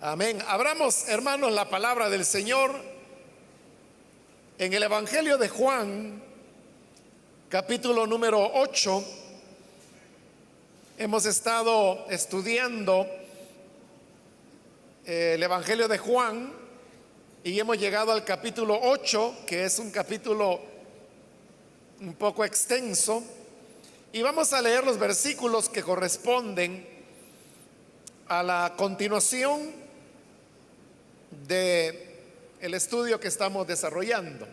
Amén. Abramos, hermanos, la palabra del Señor en el Evangelio de Juan, capítulo número 8. Hemos estado estudiando el Evangelio de Juan y hemos llegado al capítulo 8, que es un capítulo un poco extenso, y vamos a leer los versículos que corresponden a la continuación de el estudio que estamos desarrollando.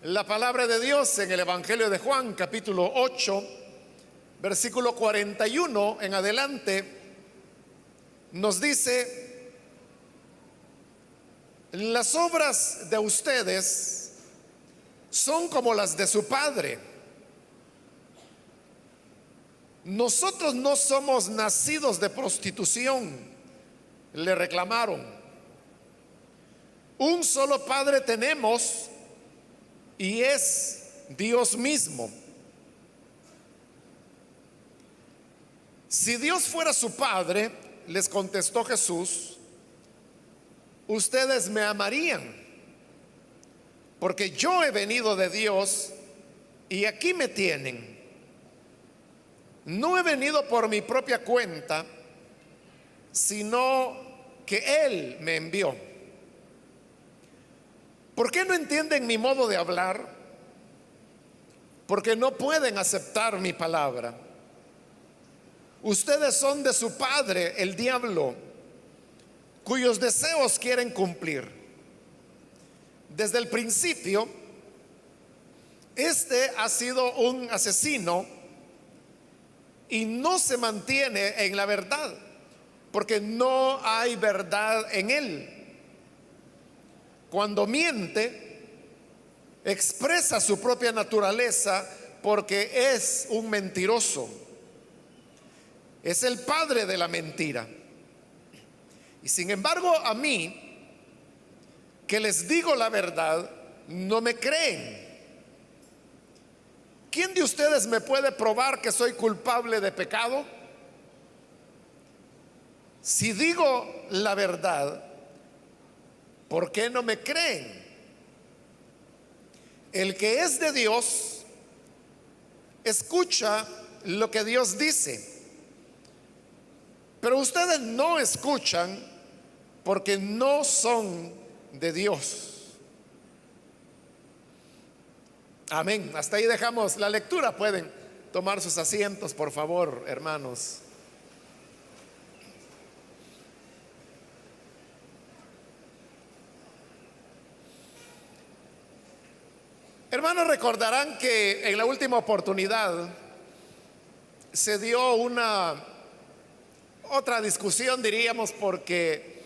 La palabra de Dios en el Evangelio de Juan, capítulo 8, versículo 41 en adelante, nos dice: las obras de ustedes son como las de su padre. Nosotros no somos nacidos de prostitución, le reclamaron. Un solo padre tenemos y es Dios mismo. Si Dios fuera su padre, les contestó Jesús, ustedes me amarían, porque yo he venido de Dios y aquí me tienen. No he venido por mi propia cuenta, sino que Él me envió. ¿Por qué no entienden mi modo de hablar? Porque no pueden aceptar mi palabra. Ustedes son de su padre, el diablo, cuyos deseos quieren cumplir. Desde el principio, este ha sido un asesino y no se mantiene en la verdad, porque no hay verdad en él. Cuando miente, expresa su propia naturaleza, porque es un mentiroso. Es el padre de la mentira. Y sin embargo, a mí, que les digo la verdad, no me creen. ¿Quién de ustedes me puede probar que soy culpable de pecado? Si digo la verdad, ¿por qué no me creen? El que es de Dios escucha lo que Dios dice, pero ustedes no escuchan porque no son de Dios. Amén. Hasta ahí dejamos la lectura. Pueden tomar sus asientos, por favor, hermanos. Hermanos, recordarán que en la última oportunidad se dio una otra discusión, diríamos, porque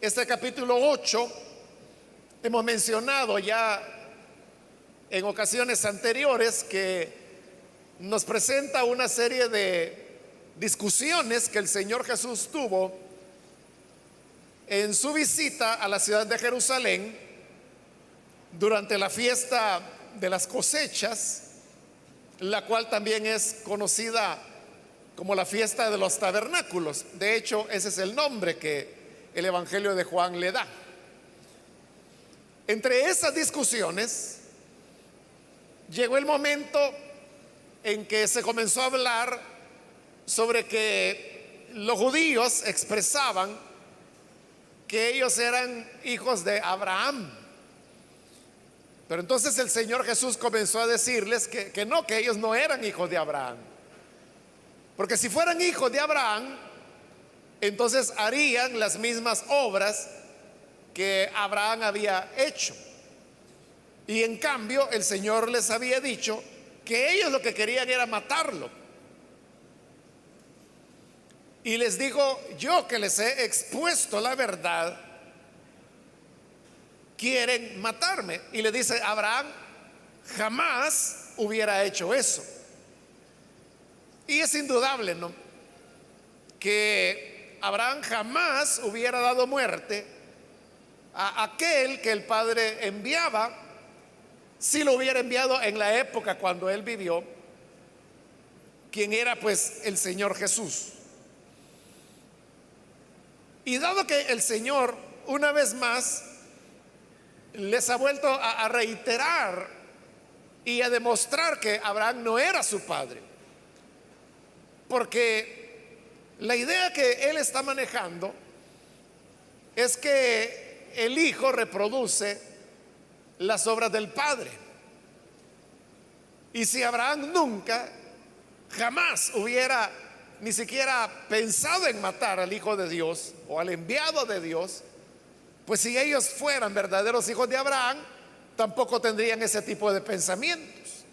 este capítulo 8 hemos mencionado ya en ocasiones anteriores que nos presenta una serie de discusiones que el Señor Jesús tuvo en su visita a la ciudad de Jerusalén durante la fiesta de las cosechas, la cual también es conocida como la fiesta de los tabernáculos. De hecho, ese es el nombre que el Evangelio de Juan le da. Entre esas discusiones llegó el momento en que se comenzó a hablar sobre que los judíos expresaban que ellos eran hijos de Abraham. Pero entonces el Señor Jesús comenzó a decirles que no, que ellos no eran hijos de Abraham. Porque si fueran hijos de Abraham, entonces harían las mismas obras que Abraham había hecho. Y en cambio el Señor les había dicho que ellos lo que querían era matarlo. Y les dijo: yo que les he expuesto la verdad, quieren matarme. Y le dice: Abraham jamás hubiera hecho eso. Y es indudable, ¿no?, que Abraham jamás hubiera dado muerte a aquel que el Padre enviaba, si lo hubiera enviado en la época cuando él vivió, quien era pues el Señor Jesús. Y dado que el Señor una vez más les ha vuelto a reiterar y a demostrar que Abraham no era su padre, porque la idea que él está manejando es que el hijo reproduce las obras del padre. Y si Abraham nunca, jamás hubiera ni siquiera pensado en matar al hijo de Dios o al enviado de Dios, pues si ellos fueran verdaderos hijos de Abraham, tampoco tendrían ese tipo de pensamientos.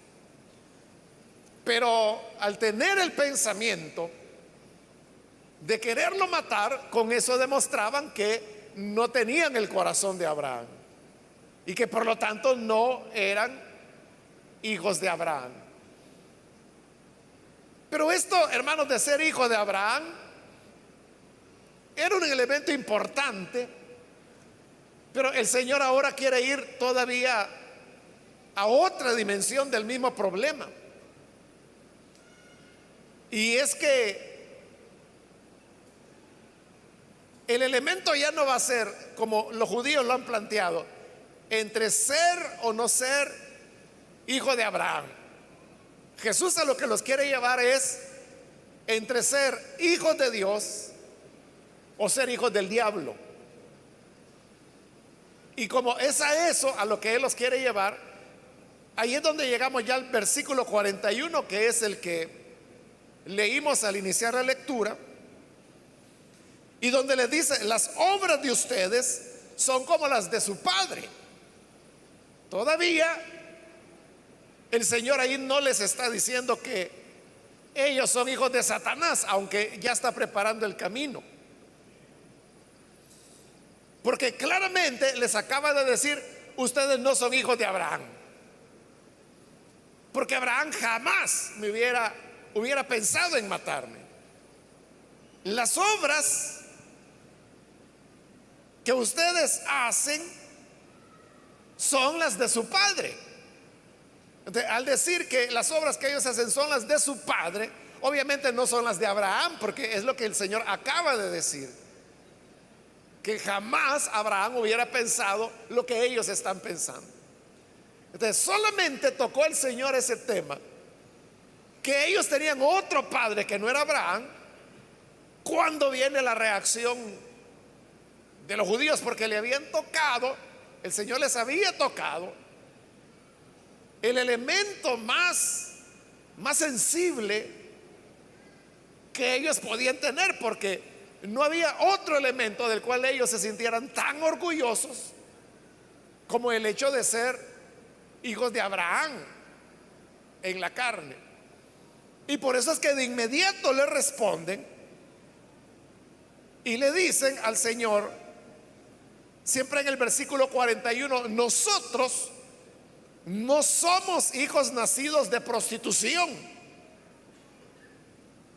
Pero al tener el pensamiento de quererlo matar, con eso demostraban que no tenían el corazón de Abraham y que por lo tanto no eran hijos de Abraham. Pero esto, hermanos, de ser hijo de Abraham era un elemento importante, pero el Señor ahora quiere ir todavía a otra dimensión del mismo problema. Y es que el elemento ya no va a ser, como los judíos lo han planteado, entre ser o no ser hijo de Abraham. Jesús a lo que los quiere llevar es entre ser hijos de Dios o ser hijos del diablo. Y como es a eso a lo que Él los quiere llevar, ahí es donde llegamos ya al versículo 41, que es el que leímos al iniciar la lectura, y donde les dice: las obras de ustedes son como las de su padre. Todavía el Señor ahí no les está diciendo que ellos son hijos de Satanás, aunque ya está preparando el camino, porque claramente les acaba de decir: ustedes no son hijos de Abraham, porque Abraham jamás me hubiera pensado en matarme. Las obras que ustedes hacen son las de su padre. Entonces, al decir que las obras que ellos hacen son las de su padre, obviamente no son las de Abraham, porque es lo que el Señor acaba de decir, que jamás Abraham hubiera pensado lo que ellos están pensando. Entonces solamente tocó el Señor ese tema, que ellos tenían otro padre que no era Abraham, cuando viene la reacción de los judíos, porque le habían tocado, el Señor les había tocado el elemento más sensible que ellos podían tener, porque no había otro elemento del cual ellos se sintieran tan orgullosos como el hecho de ser hijos de Abraham en la carne. Y por eso es que de inmediato le responden y le dicen al Señor, siempre en el versículo 41, nosotros no somos hijos nacidos de prostitución.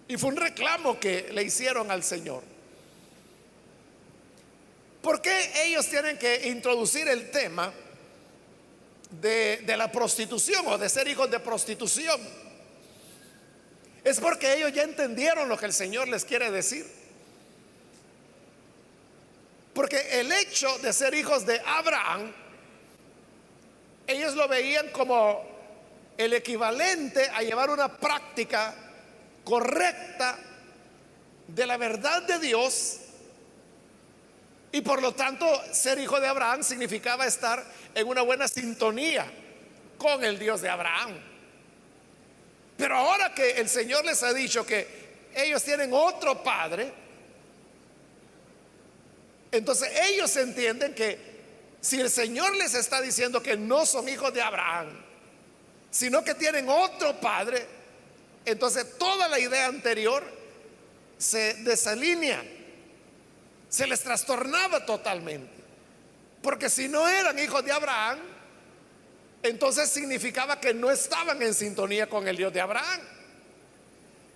Y fue un reclamo que le hicieron al Señor. ¿Por qué ellos tienen que introducir el tema de la prostitución o de ser hijos de prostitución? Es porque ellos ya entendieron lo que el Señor les quiere decir. Porque el hecho de ser hijos de Abraham, ellos lo veían como el equivalente a llevar una práctica correcta de la verdad de Dios, y por lo tanto ser hijo de Abraham significaba estar en una buena sintonía con el Dios de Abraham. Pero ahora que el Señor les ha dicho que ellos tienen otro padre, entonces ellos entienden que si el Señor les está diciendo que no son hijos de Abraham, sino que tienen otro padre, entonces toda la idea anterior se desalinea, se les trastornaba totalmente. Porque si no eran hijos de Abraham, entonces significaba que no estaban en sintonía con el Dios de Abraham.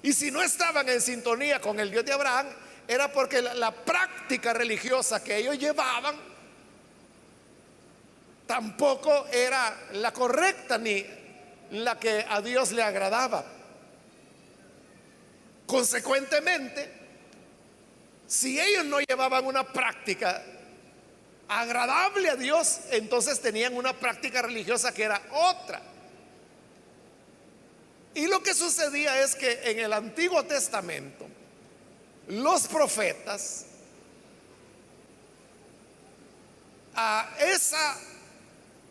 Y si no estaban en sintonía con el Dios de Abraham, era porque la práctica religiosa que ellos llevaban tampoco era la correcta ni la que a Dios le agradaba. Consecuentemente, Si ellos no llevaban una práctica agradable a Dios, entonces tenían una práctica religiosa que era otra. Y lo que sucedía es que en el Antiguo Testamento los profetas a esa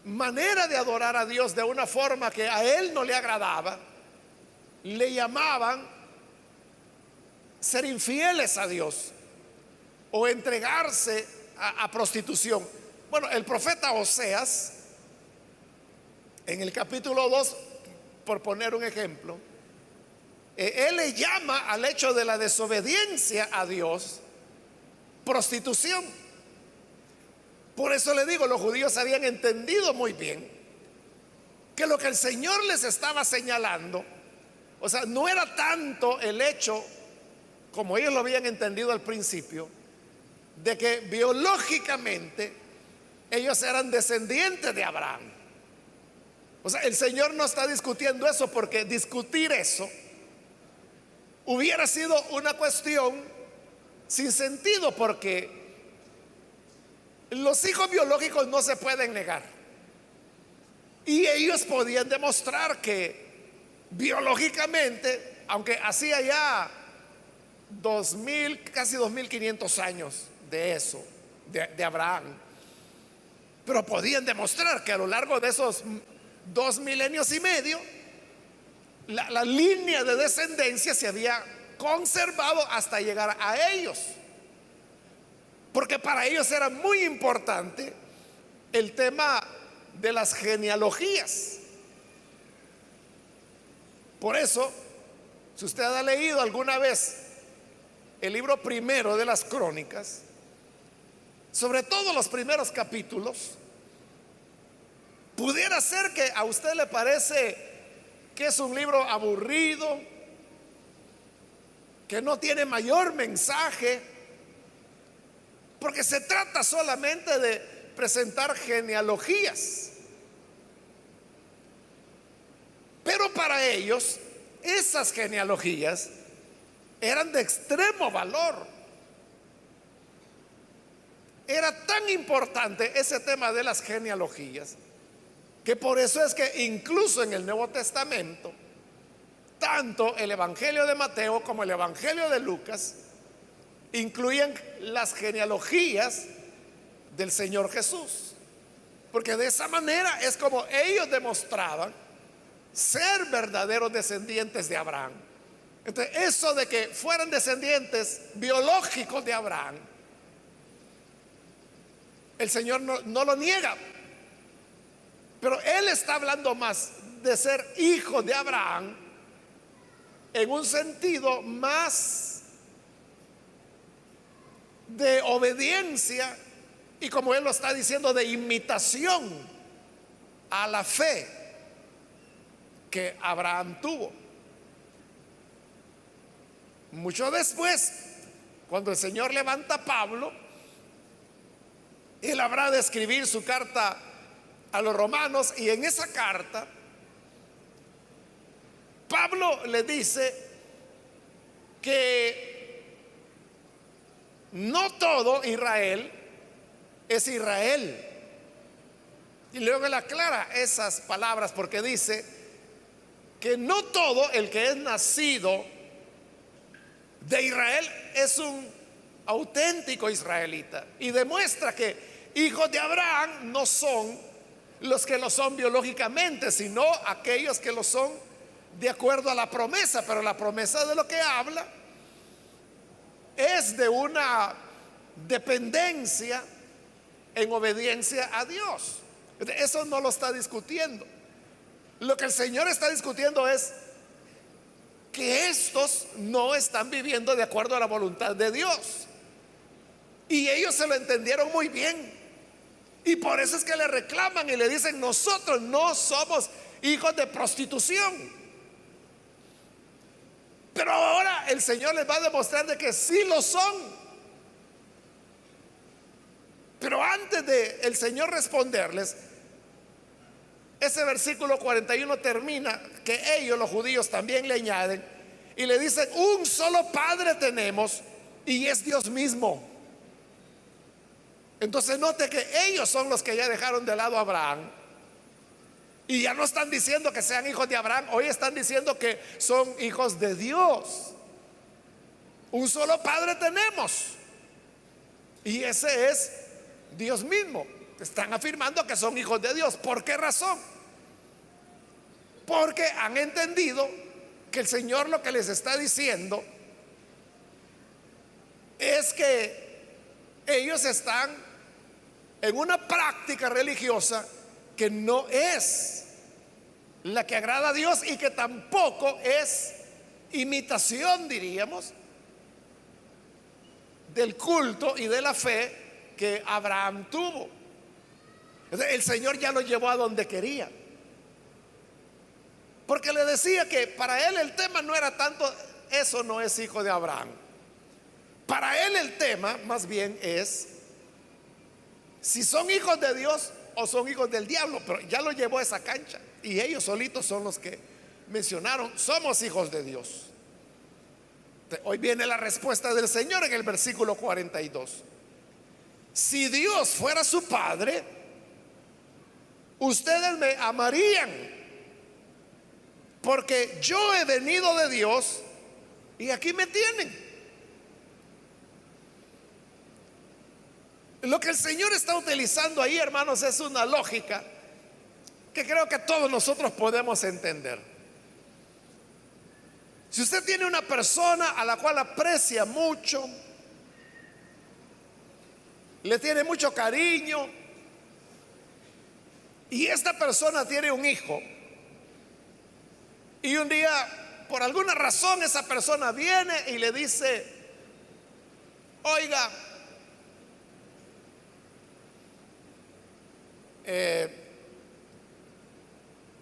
manera de adorar a Dios de una forma que a él no le agradaba, le llamaban ser infieles a Dios o entregarse a prostitución. Bueno, el profeta Oseas, en el capítulo 2, por poner un ejemplo, él le llama al hecho de la desobediencia a Dios prostitución. Por eso le digo, los judíos habían entendido muy bien que lo que el Señor les estaba señalando, o sea, no era tanto el hecho, como ellos lo habían entendido al principio, de que biológicamente ellos eran descendientes de Abraham. O sea, el Señor no está discutiendo eso, porque discutir eso hubiera sido una cuestión sin sentido, porque los hijos biológicos no se pueden negar. Y ellos podían demostrar que biológicamente, aunque hacía ya 2000, casi 2500 años de eso, de Abraham, pero podían demostrar que a lo largo de esos 2 milenios y medio, la línea de descendencia se había conservado hasta llegar a ellos, porque para ellos era muy importante el tema de las genealogías. Por eso, si usted ha leído alguna vez el libro primero de las Crónicas, sobre todo los primeros capítulos, pudiera ser que a usted le parece que es un libro aburrido, que no tiene mayor mensaje, porque se trata solamente de presentar genealogías. Pero para ellos, esas genealogías eran de extremo valor. Era tan importante ese tema de las genealogías, que por eso es que incluso en el Nuevo Testamento, tanto el Evangelio de Mateo como el Evangelio de Lucas incluyen las genealogías del Señor Jesús, porque de esa manera es como ellos demostraban ser verdaderos descendientes de Abraham. Entonces, eso de que fueran descendientes biológicos de Abraham, el Señor no lo niega, pero Él está hablando más de ser hijo de Abraham en un sentido más de obediencia, y como Él lo está diciendo, de imitación a la fe que Abraham tuvo. Mucho después, cuando el Señor levanta a Pablo, él habrá de escribir su carta a los romanos, y en esa carta Pablo le dice que no todo Israel es Israel. Y luego él aclara esas palabras, porque dice que no todo el que es nacido de Israel es un auténtico israelita, y demuestra que hijos de Abraham no son los que lo son biológicamente, sino aquellos que lo son de acuerdo a la promesa. Pero la promesa de lo que habla es de una dependencia en obediencia a Dios. Eso no lo está discutiendo. Lo que el Señor está discutiendo es que estos no están viviendo de acuerdo a la voluntad de Dios, y ellos se lo entendieron muy bien, y por eso es que le reclaman y le dicen: nosotros no somos hijos de prostitución. Pero ahora el Señor les va a demostrar de que sí lo son. Pero antes de el Señor responderles, ese versículo 41 termina, que ellos, los judíos, también le añaden y le dicen: un solo Padre tenemos, y es Dios mismo. Entonces note que ellos son los que ya dejaron de lado a Abraham y ya no están diciendo que sean hijos de Abraham, hoy están diciendo que son hijos de Dios. Un solo Padre tenemos y ese es Dios mismo. Están afirmando que son hijos de Dios. ¿Por qué razón? Porque han entendido que el Señor lo que les está diciendo es que ellos están en una práctica religiosa que no es la que agrada a Dios y que tampoco es imitación, diríamos, del culto y de la fe que Abraham tuvo. El Señor ya lo llevó a donde quería, porque le decía que para él el tema no era tanto, eso no es hijo de Abraham. Para él el tema más bien es si son hijos de Dios o son hijos del diablo, pero ya lo llevó a esa cancha y ellos solitos son los que mencionaron, somos hijos de Dios. Hoy viene la respuesta del Señor en el versículo 42. Si Dios fuera su padre, ustedes me amarían, porque yo he venido de Dios y aquí me tienen. Lo que el Señor está utilizando ahí, hermanos, es una lógica que creo que todos nosotros podemos entender. Si usted tiene una persona a la cual aprecia mucho, le tiene mucho cariño, y esta persona tiene un hijo, y un día por alguna razón esa persona viene y le dice, oiga,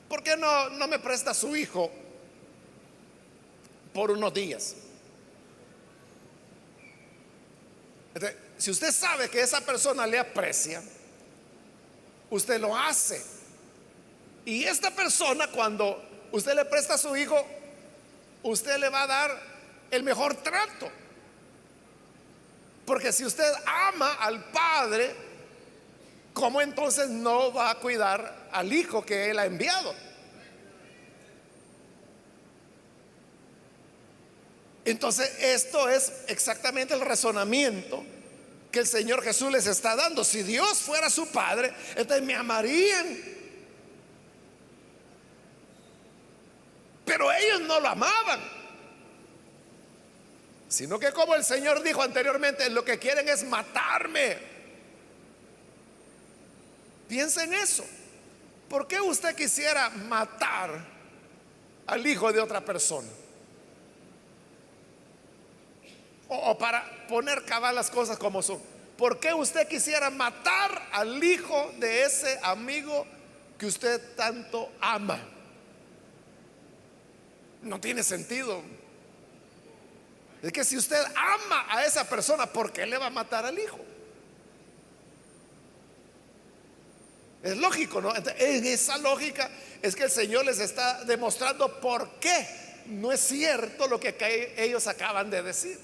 ¿por qué no me presta su hijo por unos días? Entonces, si usted sabe que esa persona le aprecia, usted lo hace. Y esta persona, cuando usted le presta a su hijo, usted le va a dar el mejor trato. Porque si usted ama al padre, ¿cómo entonces no va a cuidar al hijo que él ha enviado? Entonces esto es exactamente el razonamiento que el Señor Jesús les está dando. Si Dios fuera su padre, entonces me amarían. Pero ellos no lo amaban, sino que, como el Señor dijo anteriormente, lo que quieren es matarme. Piensa en eso. ¿Por qué usted quisiera matar al hijo de otra persona? O para poner cabal las cosas como son, ¿por qué usted quisiera matar al hijo de ese amigo que usted tanto ama? No tiene sentido. Es que si usted ama a esa persona, ¿por qué le va a matar al hijo? Es lógico, ¿no? En esa lógica es que el Señor les está demostrando por qué no es cierto lo que ellos acaban de decir.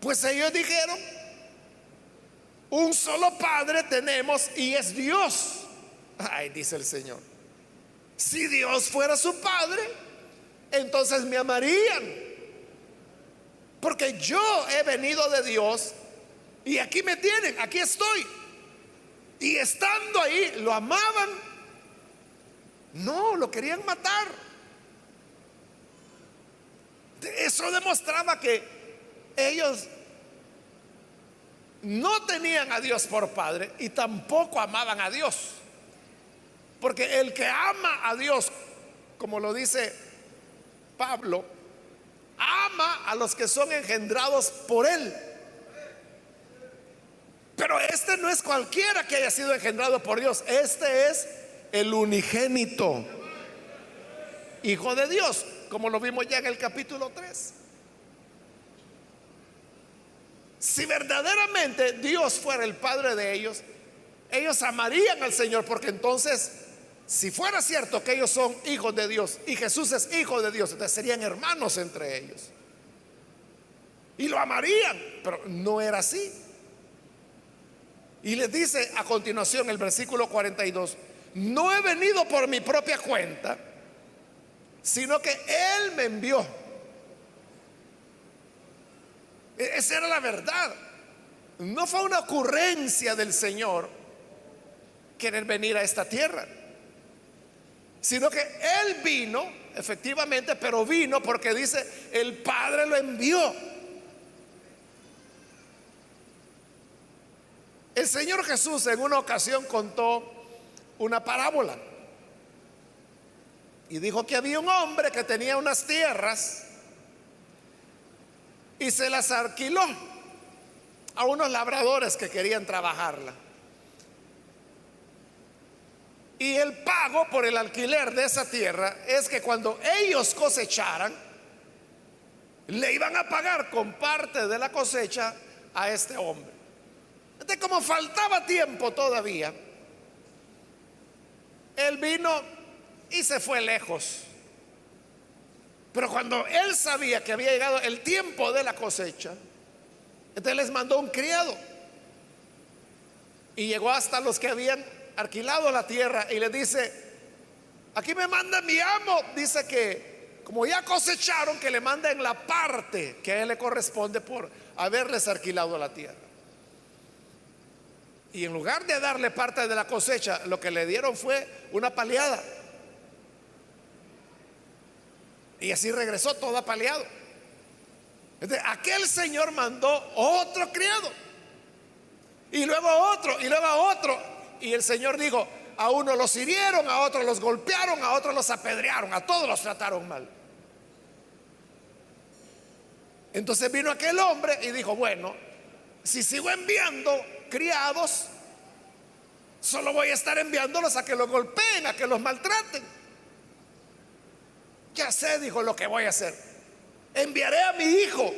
Pues ellos dijeron, un solo Padre tenemos y es Dios. Ay, dice el Señor, si Dios fuera su Padre, entonces me amarían, porque yo he venido de Dios y aquí me tienen, aquí estoy. Y estando ahí, ¿lo amaban? No, lo querían matar. Eso demostraba que ellos no tenían a Dios por Padre y tampoco amaban a Dios. Porque el que ama a Dios, como lo dice Pablo, ama a los que son engendrados por Él. Pero este no es cualquiera que haya sido engendrado por Dios. Este es el unigénito Hijo de Dios, como lo vimos ya en el capítulo 3. Si verdaderamente Dios fuera el Padre de ellos, ellos amarían al Señor, porque entonces, si fuera cierto que ellos son hijos de Dios y Jesús es hijo de Dios, entonces serían hermanos entre ellos. y lo amarían, pero no era así. Y les dice a continuación el versículo 42: no he venido por mi propia cuenta, sino que Él me envió. Esa era la verdad. No fue una ocurrencia del Señor querer venir a esta tierra, sino que Él vino, efectivamente, pero vino porque dice, el Padre lo envió. El Señor Jesús en una ocasión contó una parábola y dijo que había un hombre que tenía unas tierras y se las alquiló a unos labradores que querían trabajarla. Y el pago por el alquiler de esa tierra es que cuando ellos cosecharan, le iban a pagar con parte de la cosecha a este hombre. Entonces, como faltaba tiempo todavía, él vino y se fue lejos. Pero cuando él sabía que había llegado el tiempo de la cosecha, entonces les mandó un criado y llegó hasta los que habían alquilado la tierra y les dice: aquí me manda mi amo, dice que como ya cosecharon, que le manden la parte que a él le corresponde por haberles alquilado la tierra. Y en lugar de darle parte de la cosecha, lo que le dieron fue una paliada. Y así regresó todo apaleado. Entonces, aquel señor mandó otro criado, y luego otro, y luego a otro. Y el Señor dijo: a uno los hirieron, a otros los golpearon, a otros los apedrearon, a todos los trataron mal. Entonces vino aquel hombre y dijo: bueno, si sigo enviando criados, solo voy a estar enviándolos a que los golpeen, a que los maltraten. Ya sé, dijo, lo que voy a hacer: enviaré a mi hijo,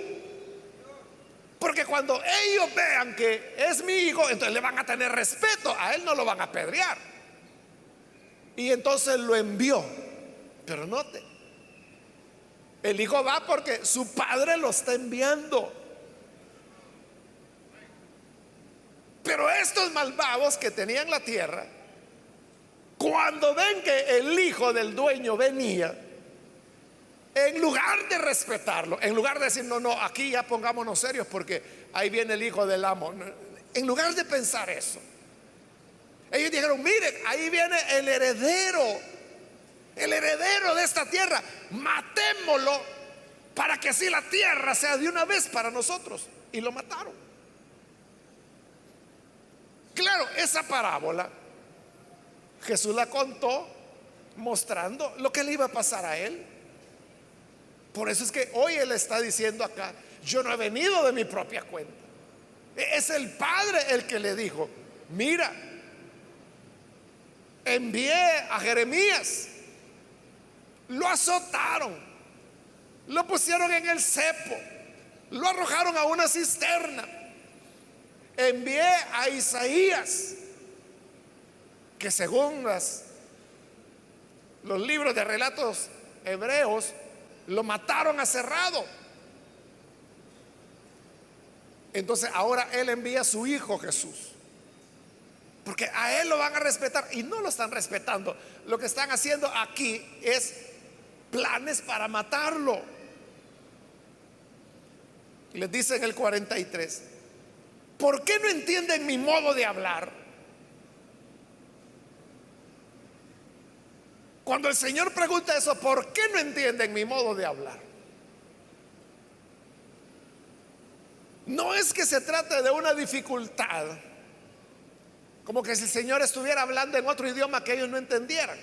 porque cuando ellos vean que es mi hijo, entonces le van a tener respeto, a él no lo van a apedrear. Y entonces lo envió. Pero note, el hijo va porque su padre lo está enviando. Pero estos malvados que tenían la tierra, cuando ven que el hijo del dueño venía, en lugar de respetarlo, en lugar de decir: no, no, aquí ya pongámonos serios porque ahí viene el hijo del amo, en lugar de pensar eso, ellos dijeron: miren, ahí viene el heredero de esta tierra, matémoslo para que así la tierra sea de una vez para nosotros. Y lo mataron. Claro, esa parábola Jesús la contó mostrando lo que le iba a pasar a él. Por eso es que hoy él está diciendo acá: yo no he venido de mi propia cuenta. Es el Padre el que le dijo: mira, envié a Jeremías, lo azotaron, lo pusieron en el cepo, lo arrojaron a una cisterna. Envié a Isaías, que según los libros de relatos hebreos, lo mataron aserrado. Entonces ahora él envía a su hijo Jesús, porque a él lo van a respetar, y no lo están respetando. Lo que están haciendo aquí es planes para matarlo. Y les dice en el 43: ¿por qué no entienden mi modo de hablar? Cuando el Señor pregunta eso: ¿por qué no entienden mi modo de hablar? No es que se trate de una dificultad, como que si el Señor estuviera hablando en otro idioma que ellos no entendieran.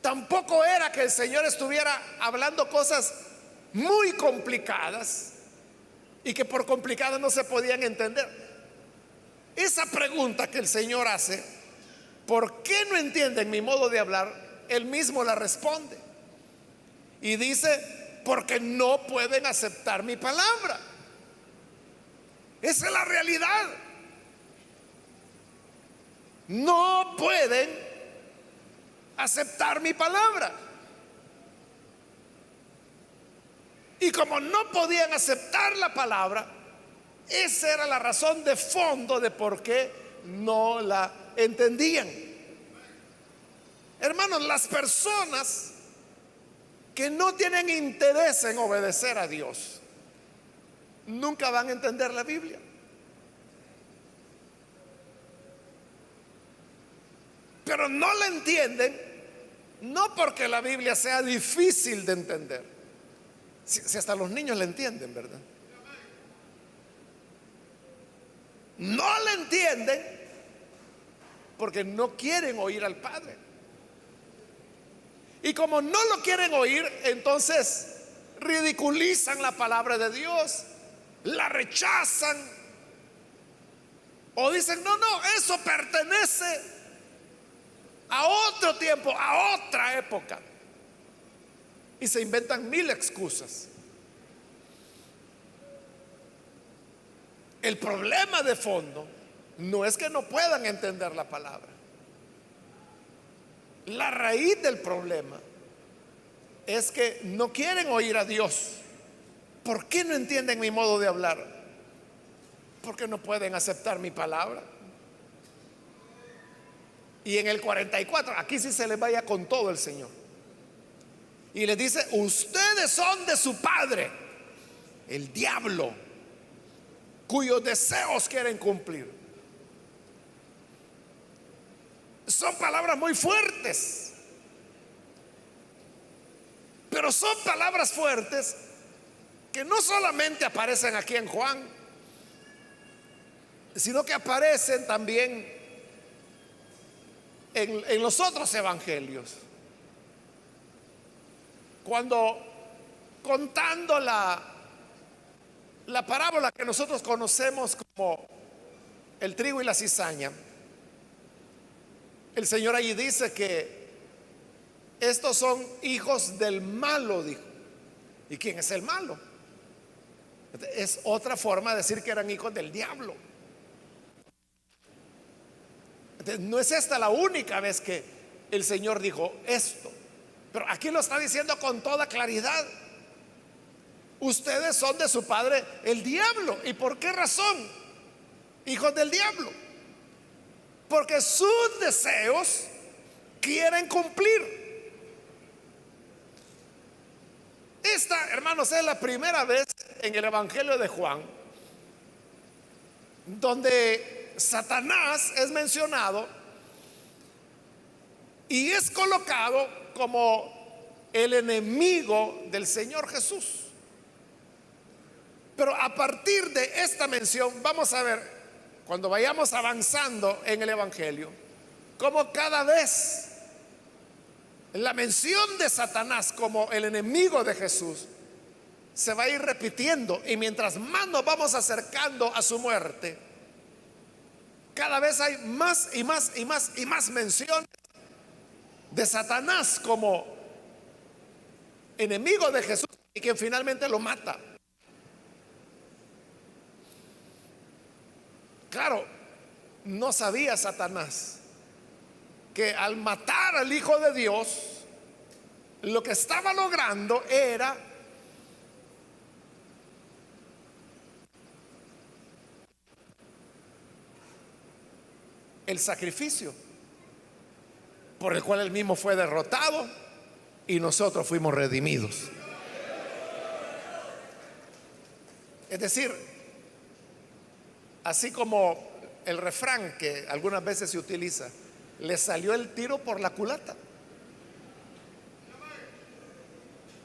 Tampoco era que el Señor estuviera hablando cosas muy complicadas y que por complicadas no se podían entender. Esa pregunta que el Señor hace: ¿por qué no entienden mi modo de hablar?, él mismo la responde y dice: porque no pueden aceptar mi palabra. Esa es la realidad. No pueden aceptar mi palabra. Y como no podían aceptar la palabra, esa era la razón de fondo de por qué no la entendían. Hermanos, las personas que no tienen interés en obedecer a Dios nunca van a entender la Biblia. Pero no la entienden, no porque la Biblia sea difícil de entender. Si hasta los niños la entienden, ¿verdad? No la entienden porque no quieren oír al Padre. Y como no lo quieren oír, entonces ridiculizan la palabra de Dios, la rechazan o dicen, no, no, eso pertenece a otro tiempo, a otra época. Y se inventan mil excusas. El problema de fondo no es que no puedan entender la palabra. La raíz del problema es que no quieren oír a Dios. ¿Por qué no entienden mi modo de hablar? Porque no pueden aceptar mi palabra. Y en el 44, aquí sí se les vaya con todo el Señor. Y les dice, ustedes son de su padre, el diablo, cuyos deseos quieren cumplir. Son palabras muy fuertes, pero son palabras fuertes que no solamente aparecen aquí en Juan, sino que aparecen también en los otros evangelios. Cuando contando la parábola que nosotros conocemos como el trigo y la cizaña, el Señor allí dice que estos son hijos del malo, dijo. ¿Y quién es el malo? Es otra forma de decir que eran hijos del diablo. Entonces, no es esta la única vez que el Señor dijo esto, pero aquí lo está diciendo con toda claridad. Ustedes son de su padre el diablo. ¿Y por qué razón? Hijos del diablo. Porque sus deseos quieren cumplir. Esta, hermanos, es la primera vez en el Evangelio de Juan donde Satanás es mencionado y es colocado como el enemigo del Señor Jesús. Pero a partir de esta mención vamos a ver, cuando vayamos avanzando en el Evangelio, cómo cada vez la mención de Satanás como el enemigo de Jesús se va a ir repitiendo. Y mientras más nos vamos acercando a su muerte, cada vez hay más y más y más y más menciones de Satanás como enemigo de Jesús y quien finalmente lo mata. Claro, no sabía Satanás que al matar al Hijo de Dios, lo que estaba logrando era el sacrificio por el cual él mismo fue derrotado y nosotros fuimos redimidos. Es decir, así como el refrán que algunas veces se utiliza, le salió el tiro por la culata.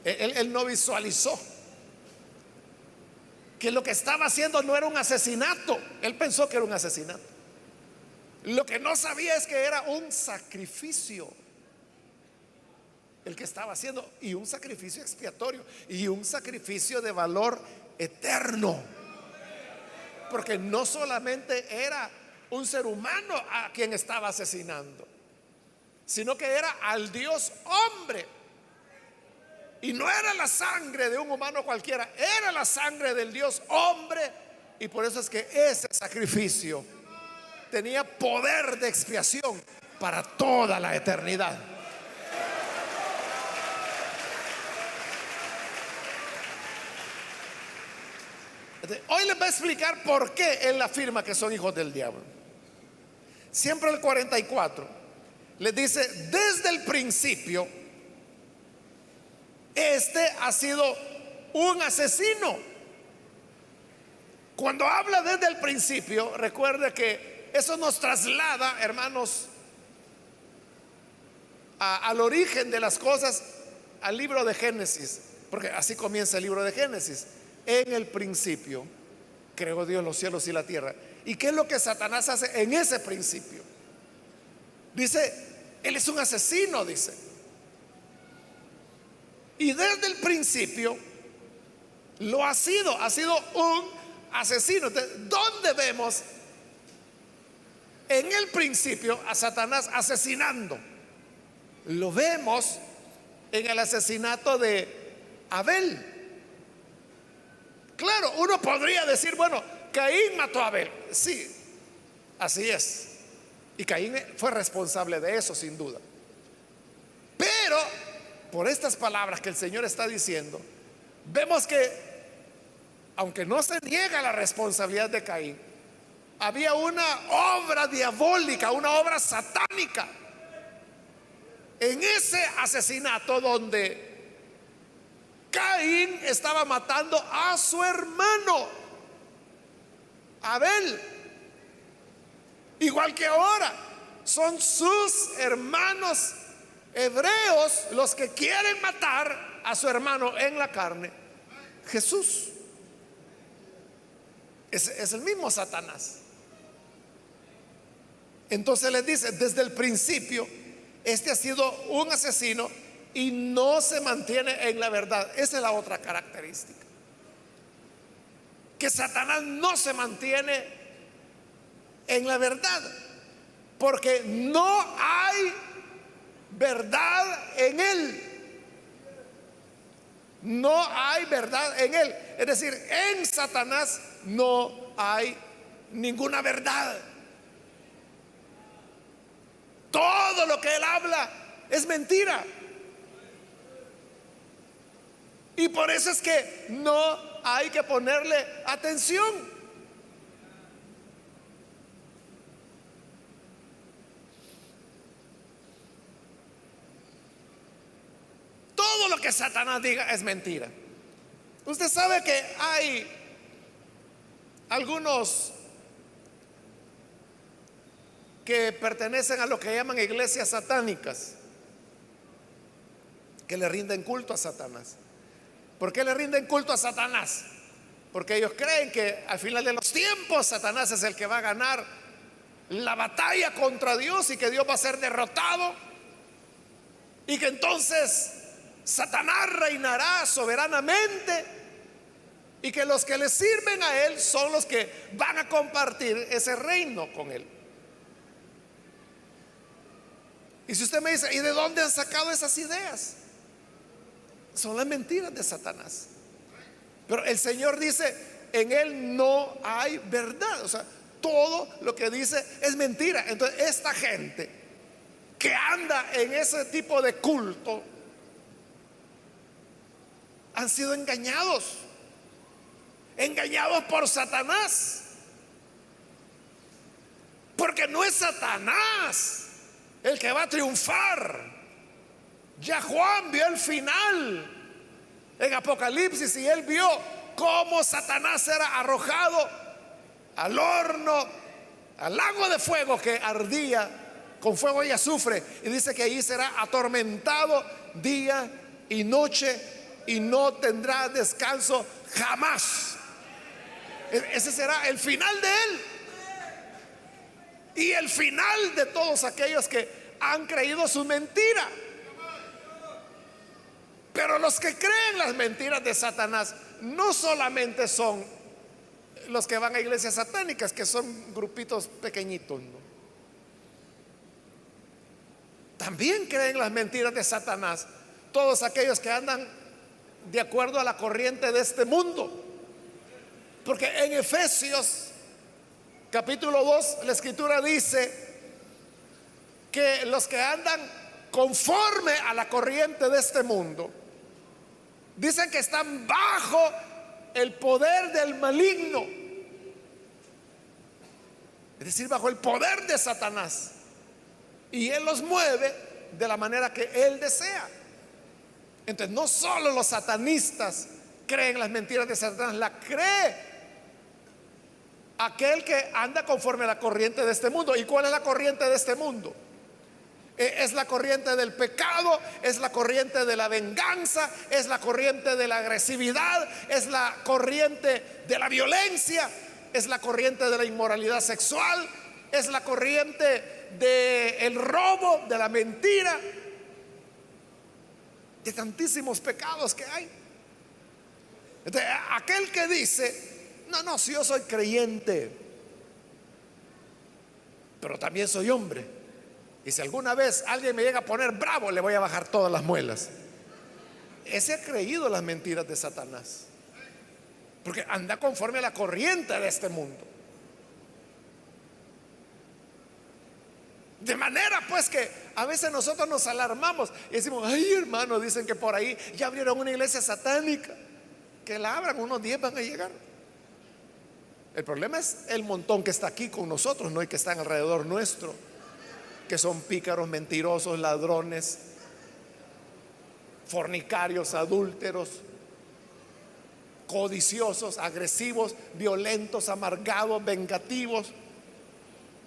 Él no visualizó que lo que estaba haciendo no era un asesinato. Él pensó que era un asesinato. Lo que no sabía es que era un sacrificio el que estaba haciendo, y un sacrificio expiatorio y un sacrificio de valor eterno. Porque no solamente era un ser humano a quien estaba asesinando, sino que era al Dios hombre. Y no era la sangre de un humano cualquiera, era la sangre del Dios hombre. Y por eso es que ese sacrificio tenía poder de expiación para toda la eternidad. Hoy les voy a explicar por qué él afirma que son hijos del diablo. Siempre el 44 les dice: desde el principio, este ha sido un asesino. Cuando habla desde el principio, recuerde que eso nos traslada, hermanos, al origen de las cosas, al libro de Génesis, porque así comienza el libro de Génesis. En el principio creó Dios los cielos y la tierra. ¿Y qué es lo que Satanás hace en ese principio? Dice, él es un asesino, dice. Y desde el principio lo ha sido un asesino. ¿Dónde vemos en el principio a Satanás asesinando? Lo vemos en el asesinato de Abel. Claro, uno podría decir, bueno, Caín mató a Abel. Sí, así es. Y Caín fue responsable de eso, sin duda. Pero por estas palabras que el Señor está diciendo, vemos que, aunque no se niega la responsabilidad de Caín, había una obra diabólica, una obra satánica en ese asesinato, donde Caín estaba matando a su hermano Abel. Igual que ahora, son sus hermanos hebreos los que quieren matar a su hermano en la carne, Jesús. Es el mismo Satanás. Entonces les dice, desde el principio, este ha sido un asesino y no se mantiene en la verdad. Esa es la otra característica, que Satanás no se mantiene en la verdad, porque no hay verdad en él. No hay verdad en él. Es decir, en Satanás no hay ninguna verdad. Todo lo que él habla es mentira. Y por eso es que no hay que ponerle atención. Todo lo que Satanás diga es mentira. Usted sabe que hay algunos que pertenecen a lo que llaman iglesias satánicas, que le rinden culto a Satanás. ¿Por qué le rinden culto a Satanás? Porque ellos creen que al final de los tiempos Satanás es el que va a ganar la batalla contra Dios y que Dios va a ser derrotado, y que entonces Satanás reinará soberanamente y que los que le sirven a él son los que van a compartir ese reino con él. Y si usted me dice, ¿y de dónde han sacado esas ideas? Son las mentiras de Satanás. Pero el Señor dice, en él no hay verdad. O sea, todo lo que dice es mentira. Entonces esta gente que anda en ese tipo de culto han sido engañados por Satanás. Porque no es Satanás el que va a triunfar. Ya Juan vio el final en Apocalipsis, y él vio cómo Satanás era arrojado al horno, al lago de fuego que ardía con fuego y azufre, y dice que allí será atormentado día y noche y no tendrá descanso jamás. Ese será el final de él y el final de todos aquellos que han creído su mentira. Pero los que creen las mentiras de Satanás no solamente son los que van a iglesias satánicas, que son grupitos pequeñitos, ¿no? También creen las mentiras de Satanás todos aquellos que andan de acuerdo a la corriente de este mundo. Porque en Efesios capítulo 2 la escritura dice que los que andan conforme a la corriente de este mundo, dicen que están bajo el poder del maligno, es decir, bajo el poder de Satanás. Y él los mueve de la manera que él desea. Entonces, no solo los satanistas creen las mentiras de Satanás, la cree aquel que anda conforme a la corriente de este mundo. ¿Y cuál es la corriente de este mundo? Es la corriente del pecado, es la corriente de la venganza, es la corriente de la agresividad, es la corriente de la violencia, es la corriente de la inmoralidad sexual, es la corriente del robo, de la mentira, de tantísimos pecados que hay. Entonces, aquel que dice, no, no, si yo soy creyente, pero también soy hombre, y si alguna vez alguien me llega a poner bravo, le voy a bajar todas las muelas. Ese ha creído las mentiras de Satanás, porque anda conforme a la corriente de este mundo. De manera pues que a veces nosotros nos alarmamos y decimos, ay hermano, dicen que por ahí ya abrieron una iglesia satánica. Que la abran, unos 10 van a llegar. El problema es el montón que está aquí con nosotros, no hay que están alrededor nuestro, que son pícaros, mentirosos, ladrones, fornicarios, adúlteros, codiciosos, agresivos, violentos, amargados, vengativos,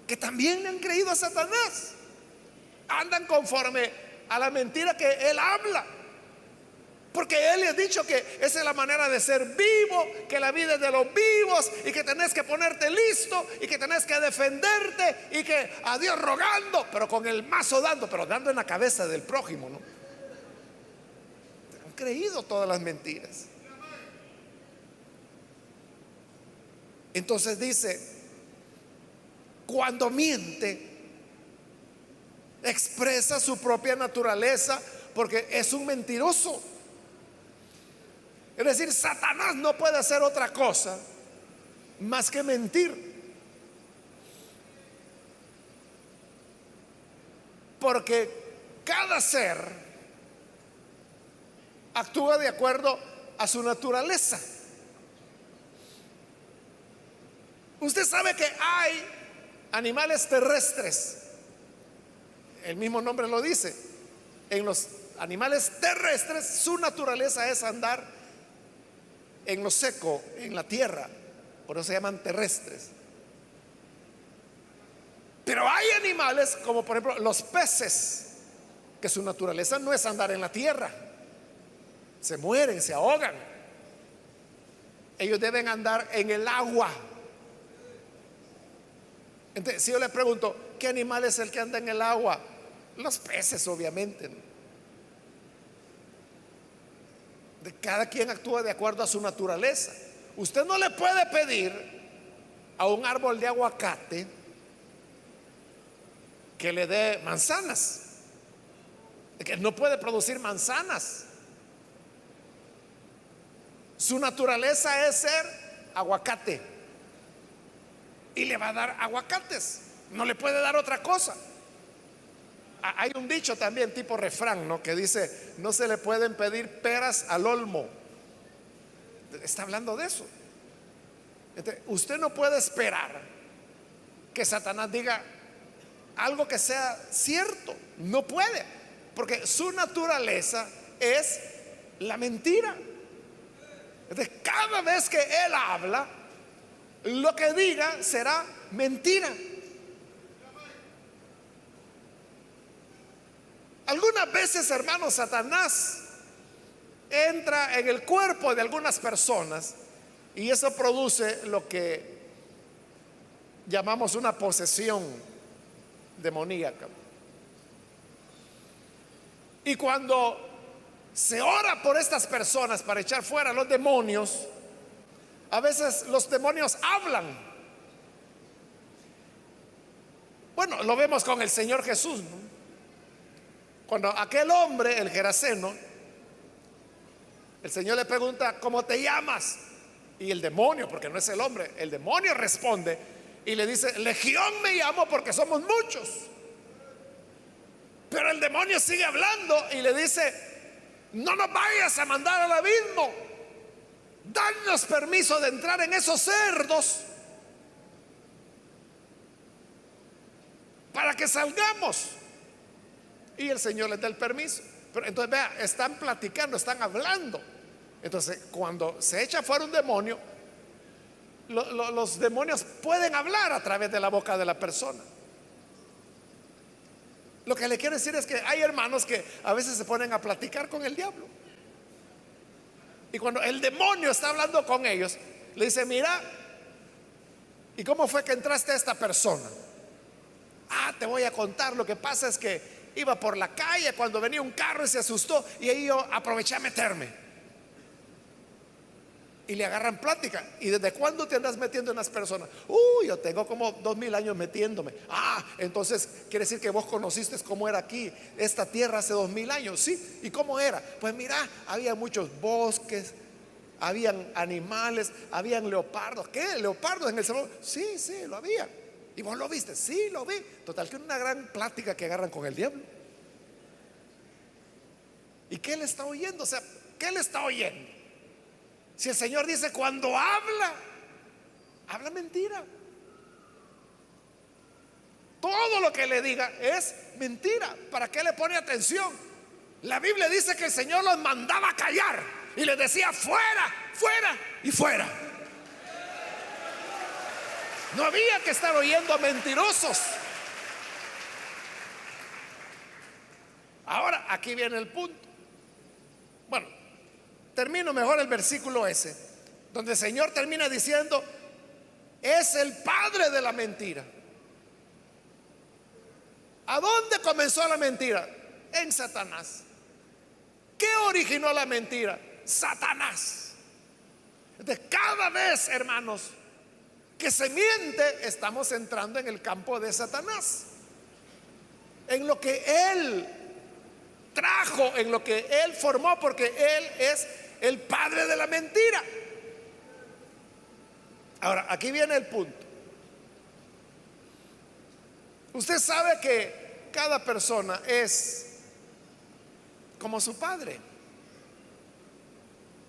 que también le han creído a Satanás. Andan conforme a la mentira que él habla, porque él le ha dicho que esa es la manera de ser vivo, que la vida es de los vivos y que tenés que ponerte listo y que tenés que defenderte y que a Dios rogando, pero con el mazo dando, pero dando en la cabeza del prójimo, ¿no? Han creído todas las mentiras. Entonces dice, cuando miente, expresa su propia naturaleza porque es un mentiroso. Es decir, Satanás no puede hacer otra cosa más que mentir, porque cada ser actúa de acuerdo a su naturaleza. Usted sabe que hay animales terrestres, el mismo nombre lo dice. En los animales terrestres su naturaleza es andar en lo seco, en la tierra, por eso se llaman terrestres. Pero hay animales como por ejemplo los peces, que su naturaleza no es andar en la tierra, se mueren, se ahogan. Ellos deben andar en el agua. Entonces, si yo le pregunto, ¿qué animal es el que anda en el agua? Los peces, obviamente. De cada quien actúa de acuerdo a su naturaleza. Usted no le puede pedir a un árbol de aguacate que le dé manzanas, que no puede producir manzanas. Su naturaleza es ser aguacate y le va a dar aguacates, no le puede dar otra cosa. Hay un dicho también tipo refrán, ¿no?, que dice, no se le pueden pedir peras al olmo. Está hablando de eso. Entonces, usted no puede esperar que Satanás diga algo que sea cierto, no puede, porque su naturaleza es la mentira. Entonces, cada vez que él habla, lo que diga será mentira. Algunas veces, hermanos, Satanás entra en el cuerpo de algunas personas y eso produce lo que llamamos una posesión demoníaca. Y cuando se ora por estas personas para echar fuera los demonios, a veces los demonios hablan. Bueno, lo vemos con el Señor Jesús, ¿no? Cuando aquel hombre, el Geraseno, el Señor le pregunta, ¿cómo te llamas? Y el demonio, porque no es el hombre, el demonio responde y le dice, Legión me llamo porque somos muchos. Pero el demonio sigue hablando y le dice, no nos vayas a mandar al abismo. danos permiso de entrar en esos cerdos para que salgamos. Y el Señor les da el permiso. Pero entonces vea, están platicando, están hablando. Entonces cuando se echa fuera un demonio, los demonios pueden hablar a través de la boca de la persona. Lo que le quiero decir es que hay hermanos que a veces se ponen a platicar con el diablo. Y cuando el demonio está hablando con ellos, le dice: mira, ¿y cómo fue que entraste a esta persona? Ah, te voy a contar. Lo que pasa es que iba por la calle cuando venía un carro y se asustó, y ahí yo aproveché a meterme. Y le agarran plática. ¿Y desde cuándo te andas metiendo en las personas? Yo tengo como 2000 años metiéndome. Entonces quiere decir que vos conociste cómo era aquí esta tierra hace 2000 años. Sí. ¿Y cómo era? Pues mira, había muchos bosques, habían animales, habían leopardos. ¿Qué? ¿Leopardos en El Salvador? Sí, lo había. ¿Y vos lo viste? Sí, lo vi. Total, que una gran plática que agarran con el diablo. ¿Y qué le está oyendo? O sea, ¿qué le está oyendo? Si el Señor dice: cuando habla mentira. Todo lo que le diga es mentira. ¿Para qué le pone atención? La Biblia dice que el Señor los mandaba a callar y les decía: fuera, fuera y fuera. No había que estar oyendo a mentirosos. Ahora, aquí viene el punto. Bueno, termino mejor el versículo ese, donde el Señor termina diciendo: es el padre de la mentira. ¿A dónde comenzó la mentira? En Satanás. ¿Qué originó la mentira? Satanás. Entonces, cada vez, hermanos, que se miente, estamos entrando en el campo de Satanás, en lo que él trajo, en lo que él formó, porque él es el padre de la mentira. Ahora, aquí viene el punto. Usted sabe que cada persona es como su padre.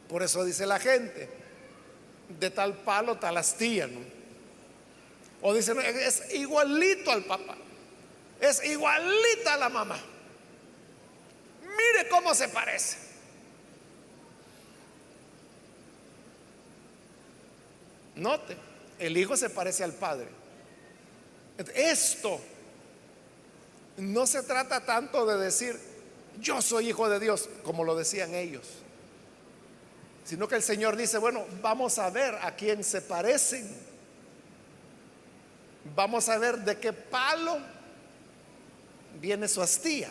Por eso dice la gente: de tal palo tal astilla, ¿no? O dice: no, es igualito al papá, es igualita a la mamá. Mire cómo se parece. Note, el hijo se parece al padre. Esto no se trata tanto de decir: yo soy hijo de Dios, como lo decían ellos, sino que el Señor dice: bueno, vamos a ver a quién se parecen. Vamos a ver de qué palo viene su astilla.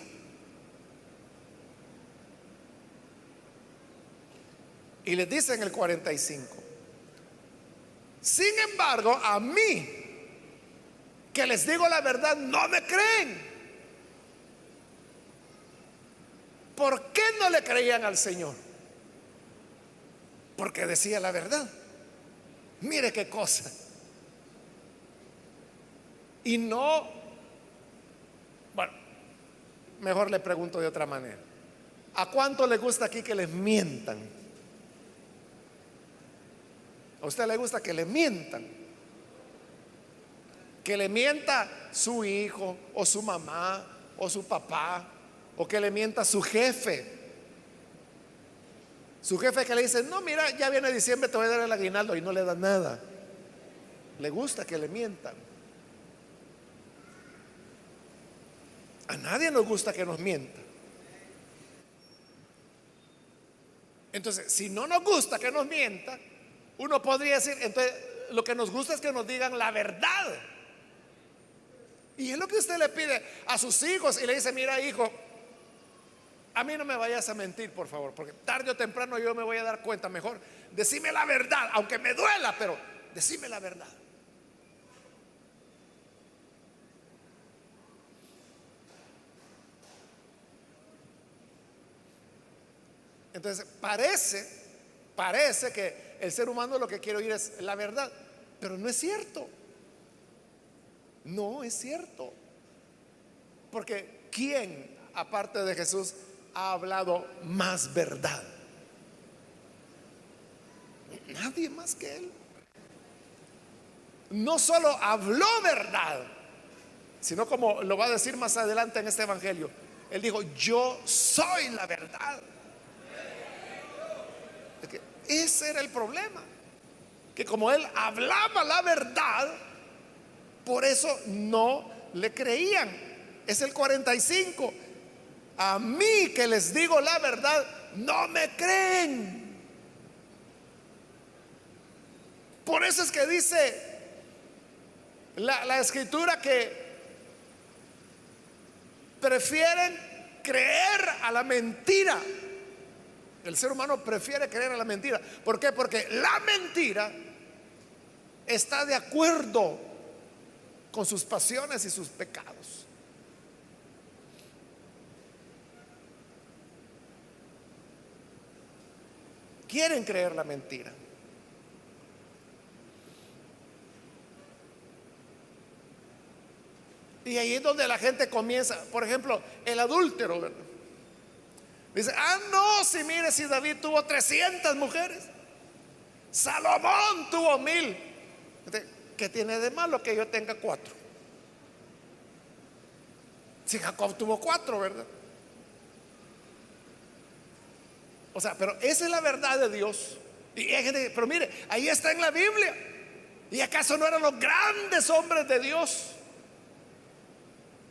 Y les dice en el 45: sin embargo, a mí, que les digo la verdad, no me creen. ¿Por qué no le creían al Señor? Porque decía la verdad. Mire qué cosa. Y no, bueno, mejor le pregunto de otra manera: ¿a cuánto le gusta aquí que les mientan? ¿A usted le gusta que le mientan? Que le mienta su hijo o su mamá o su papá, o que le mienta su jefe. Su jefe que le dice: no, mira, ya viene diciembre, te voy a dar el aguinaldo, y no le da nada. Le gusta que le mientan. A nadie nos gusta que nos mientan. Entonces, si no nos gusta que nos mientan, uno podría decir: entonces lo que nos gusta es que nos digan la verdad. Y es lo que usted le pide a sus hijos, y le dice: mira, hijo, a mí no me vayas a mentir, por favor, porque tarde o temprano yo me voy a dar cuenta. Mejor decime la verdad, aunque me duela, pero decime la verdad. Entonces parece que el ser humano lo que quiere oír es la verdad, pero no es cierto. No es cierto. Porque ¿quién, aparte de Jesús, ha hablado más verdad? Nadie más que Él. No solo habló verdad, sino como lo va a decir más adelante en este evangelio, Él dijo: yo soy la verdad. Es que ese era el problema, que como Él hablaba la verdad, por eso no le creían. Es el 45. A mí que les digo la verdad, no me creen. Por eso es que dice la escritura que prefieren creer a la mentira. El ser humano prefiere creer a la mentira. ¿Por qué? Porque la mentira está de acuerdo con sus pasiones y sus pecados. Quieren creer la mentira. Y ahí es donde la gente comienza. Por ejemplo, el adúltero, ¿verdad? Dice: no, si mire, si David tuvo 300 mujeres, Salomón tuvo 1000. ¿Qué tiene de malo que yo tenga 4? Si Jacob tuvo 4, ¿verdad? O sea, pero esa es la verdad de Dios. Y hay gente, pero mire, ahí está en la Biblia. ¿Y acaso no eran los grandes hombres de Dios?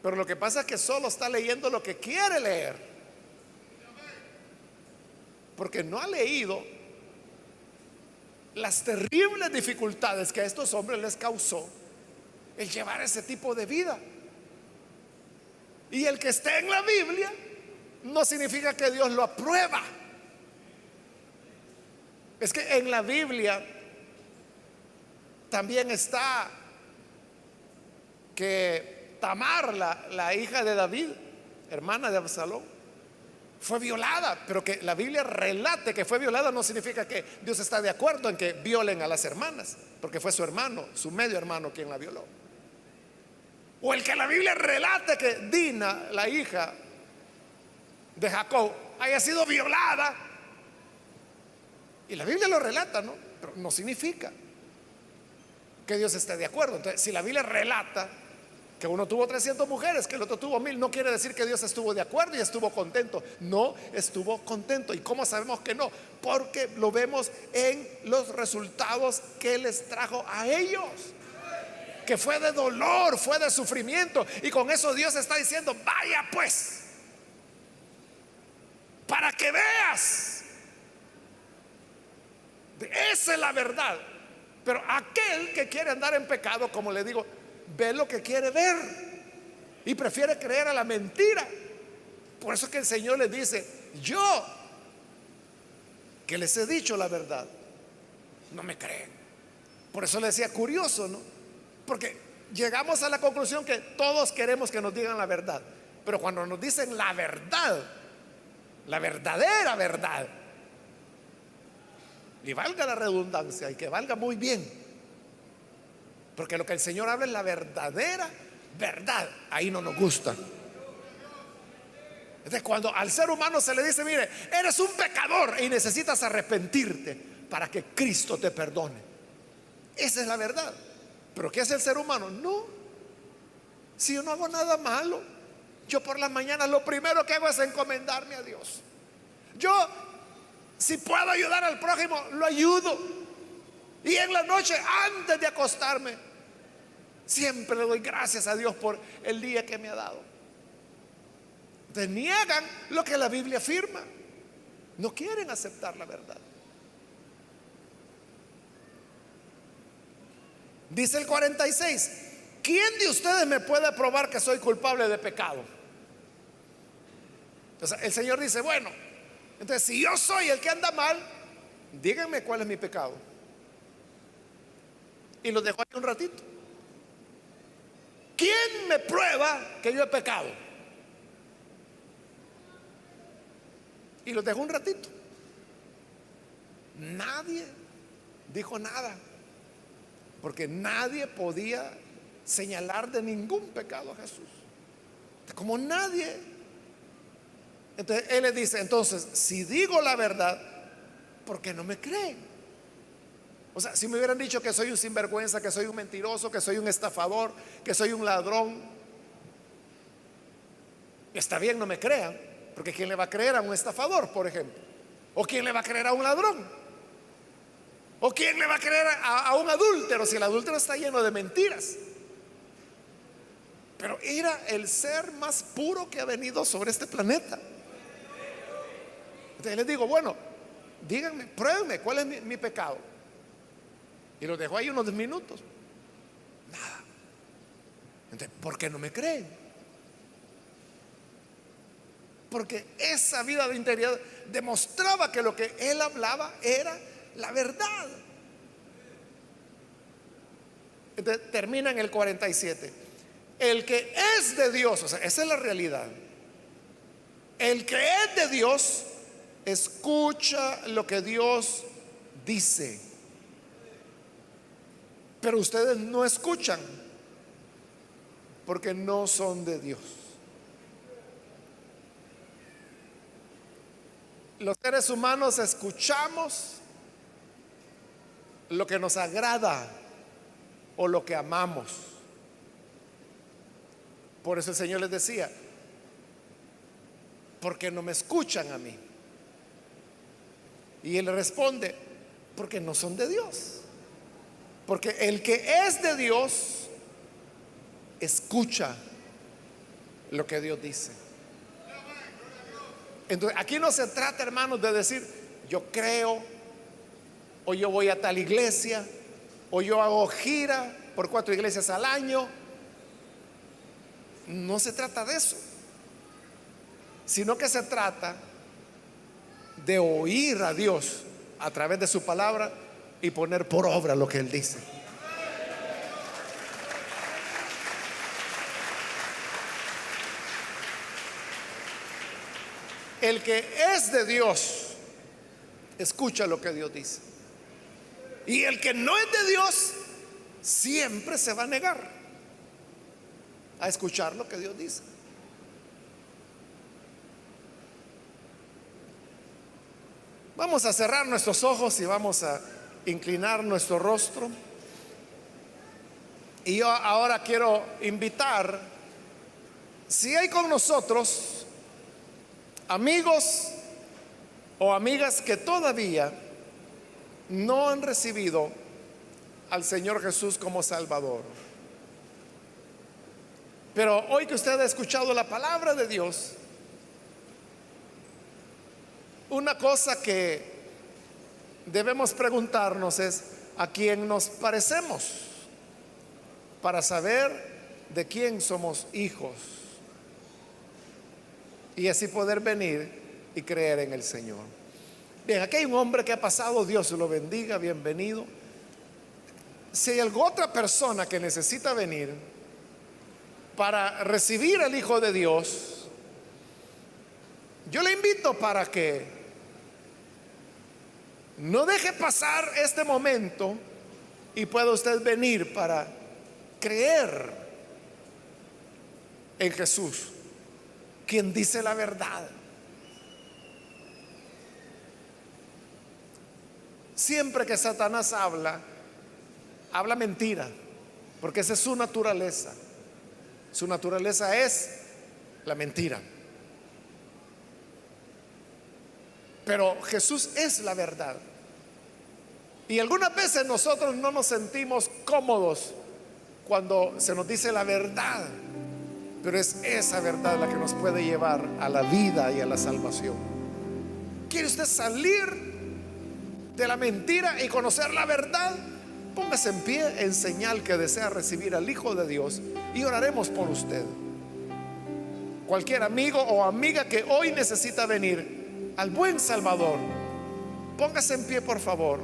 Pero lo que pasa es que solo está leyendo lo que quiere leer, porque no ha leído las terribles dificultades que a estos hombres les causó el llevar ese tipo de vida. Y el que esté en la Biblia no significa que Dios lo aprueba. Es que en la Biblia también está que Tamar, la hija de David, hermana de Absalón, fue violada. Pero que la Biblia relate que fue violada no significa que Dios está de acuerdo en que violen a las hermanas, porque fue su hermano, su medio hermano, quien la violó. O el que la Biblia relate que Dina, la hija de Jacob, haya sido violada, y la Biblia lo relata, ¿no? Pero no significa que Dios esté de acuerdo. Entonces, si la Biblia relata que uno tuvo 300 mujeres, que el otro tuvo 1000, no quiere decir que Dios estuvo de acuerdo y estuvo contento. No estuvo contento. ¿Y cómo sabemos que no? Porque lo vemos en los resultados que les trajo a ellos, que fue de dolor, fue de sufrimiento. Y con eso Dios está diciendo: vaya pues, para que veas. Esa es la verdad. Pero aquel que quiere andar en pecado, como le digo, ve lo que quiere ver y prefiere creer a la mentira. Por eso es que el Señor les dice: yo que les he dicho la verdad, no me creen. Por eso les decía, curioso, ¿no? Porque llegamos a la conclusión que todos queremos que nos digan la verdad, pero cuando nos dicen la verdad, la verdadera verdad, y valga la redundancia, y que valga muy bien, porque lo que el Señor habla es la verdadera verdad, ahí no nos gusta. Entonces, cuando al ser humano se le dice: mire, eres un pecador y necesitas arrepentirte para que Cristo te perdone, esa es la verdad. Pero ¿qué hace el ser humano? No, si yo no hago nada malo, yo por las mañanas lo primero que hago es encomendarme a Dios. Yo, si puedo ayudar al prójimo, lo ayudo. Y en la noche, antes de acostarme, siempre le doy gracias a Dios por el día que me ha dado. Entonces niegan lo que la Biblia afirma. No quieren aceptar la verdad. Dice el 46: ¿quién de ustedes me puede probar que soy culpable de pecado? Entonces el Señor dice: bueno, entonces si yo soy el que anda mal, díganme cuál es mi pecado. Y los dejo ahí un ratito. ¿Quién me prueba que yo he pecado? Y los dejo un ratito. Nadie dijo nada, porque nadie podía señalar de ningún pecado a Jesús. Como nadie. Entonces Él les dice: entonces, si digo la verdad, ¿por qué no me creen? O sea, si me hubieran dicho que soy un sinvergüenza, que soy un mentiroso, que soy un estafador, que soy un ladrón, está bien, no me crean, porque ¿quién le va a creer a un estafador, por ejemplo? ¿O quién le va a creer a un ladrón? ¿O quién le va a creer a un adúltero si el adúltero está lleno de mentiras? Pero era el ser más puro que ha venido sobre este planeta. Entonces les digo, bueno, díganme, pruébenme cuál es mi pecado. Y los dejó ahí unos minutos. Nada. Entonces, ¿por qué no me creen? Porque esa vida de integridad demostraba que lo que él hablaba era la verdad. Entonces, termina en el 47. El que es de Dios, o sea, esa es la realidad. El que es de Dios escucha lo que Dios dice. Pero ustedes no escuchan porque no son de Dios. Los seres humanos escuchamos lo que nos agrada o lo que amamos. Por eso el Señor les decía, ¿por qué no me escuchan a mí? Y él responde, porque no son de Dios. Porque el que es de Dios escucha lo que Dios dice. Entonces aquí no se trata, hermanos, de decir yo creo, o yo voy a tal iglesia, o yo hago gira por 4 iglesias al año. No se trata de eso, sino que se trata de oír a Dios a través de su palabra y poner por obra lo que Él dice. El que es de Dios escucha lo que Dios dice, y el que no es de Dios siempre se va a negar a escuchar lo que Dios dice. Vamos a cerrar nuestros ojos y vamos a inclinar nuestro rostro. Y yo ahora quiero invitar, si hay con nosotros amigos o amigas que todavía no han recibido al Señor Jesús como Salvador, pero hoy que usted ha escuchado la palabra de Dios, una cosa que debemos preguntarnos es ¿a quién nos parecemos? Para saber de quién somos hijos y así poder venir y creer en el Señor. Bien, aquí hay un hombre que ha pasado, Dios lo bendiga, bienvenido. Si hay alguna otra persona que necesita venir para recibir al Hijo de Dios, yo le invito para que no deje pasar este momento y pueda usted venir para creer en Jesús, quien dice la verdad. Siempre que Satanás habla mentira, porque esa es su naturaleza. Su naturaleza es la mentira. Pero Jesús es la verdad. Y algunas veces nosotros no nos sentimos cómodos cuando se nos dice la verdad, pero es esa verdad la que nos puede llevar a la vida y a la salvación. ¿Quiere usted salir de la mentira y conocer la verdad? Póngase en pie en señal que desea recibir al Hijo de Dios y oraremos por usted. Cualquier amigo o amiga que hoy necesita venir al buen Salvador, póngase en pie, por favor,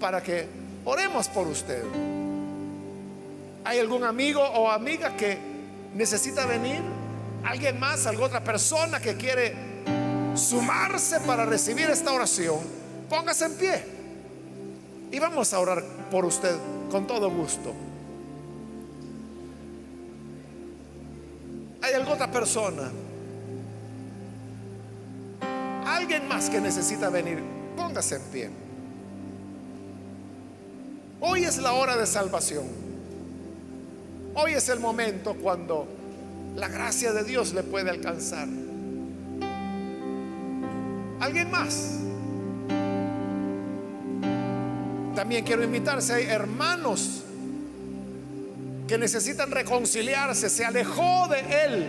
para que oremos por usted. ¿Hay algún amigo o amiga que necesita venir? ¿Alguien más, alguna otra persona que quiere sumarse para recibir esta oración? Póngase en pie y vamos a orar por usted con todo gusto. ¿Hay alguna otra persona? ¿Alguien más que necesita venir? Póngase en pie. Hoy es la hora de salvación. Hoy es el momento cuando la gracia de Dios le puede alcanzar. ¿Alguien más? También quiero invitarse. Hay hermanos que necesitan reconciliarse. Se alejó de Él.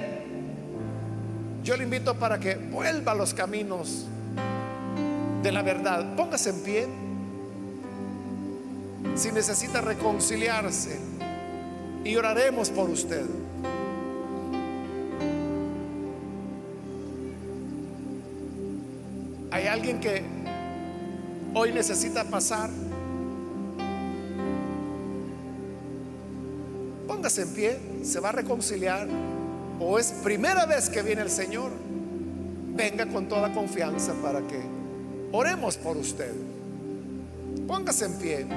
Yo le invito para que vuelva a los caminos de la verdad. Póngase en pie. Si necesita reconciliarse, y oraremos por usted. ¿Hay alguien que hoy necesita pasar? Póngase en pie. ¿Se va a reconciliar? ¿O es primera vez que viene el Señor? Venga con toda confianza para que oremos por usted. Póngase en pie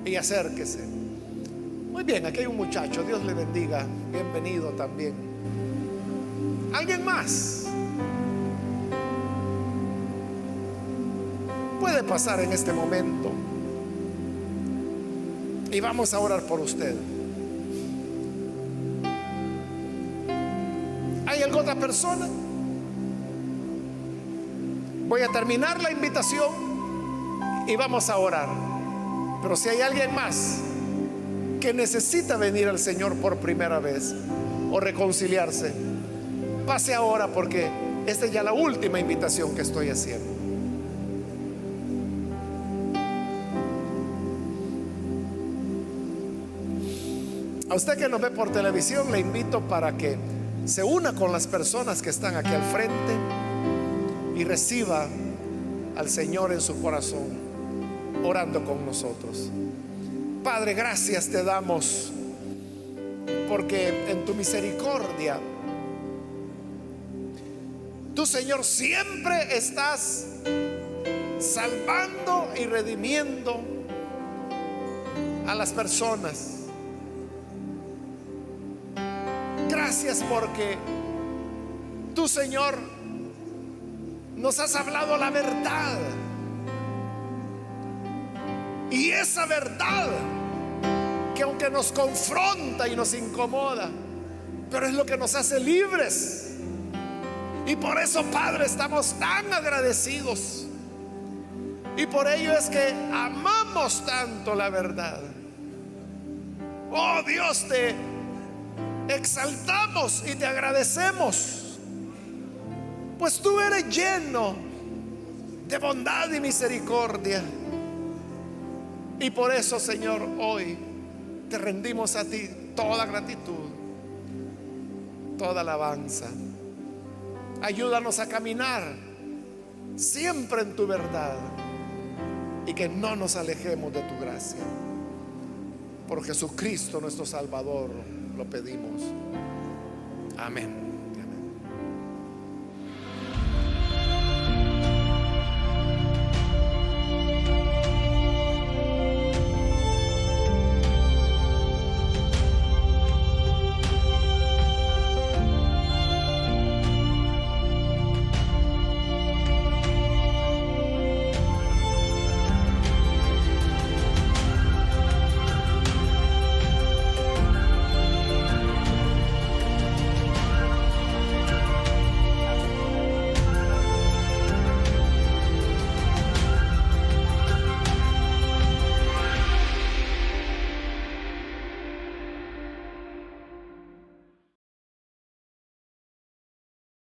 y acérquese. Muy bien, aquí hay un muchacho. Dios le bendiga. Bienvenido también. ¿Alguien más? Puede pasar en este momento y vamos a orar por usted. ¿Hay alguna otra persona? Voy a terminar la invitación y vamos a orar. Pero si hay alguien más que necesita venir al Señor por primera vez o reconciliarse, pase ahora, porque esta es ya la última invitación que estoy haciendo. A usted que nos ve por televisión, le invito para que se una con las personas que están aquí al frente y reciba al Señor en su corazón, orando con nosotros. Padre, gracias te damos porque en tu misericordia tú, Señor, siempre estás salvando y redimiendo a las personas. Gracias porque tú, Señor, nos has hablado la verdad. Y esa verdad que aunque nos confronta y nos incomoda, pero es lo que nos hace libres. Y por eso, Padre, estamos tan agradecidos. Y por ello es que amamos tanto la verdad. Oh Dios, te exaltamos y te agradecemos, pues tú eres lleno de bondad y misericordia. Y por eso, Señor, hoy te rendimos a ti toda gratitud, toda alabanza. Ayúdanos a caminar siempre en tu verdad y que no nos alejemos de tu gracia. Por Jesucristo nuestro Salvador lo pedimos. Amén.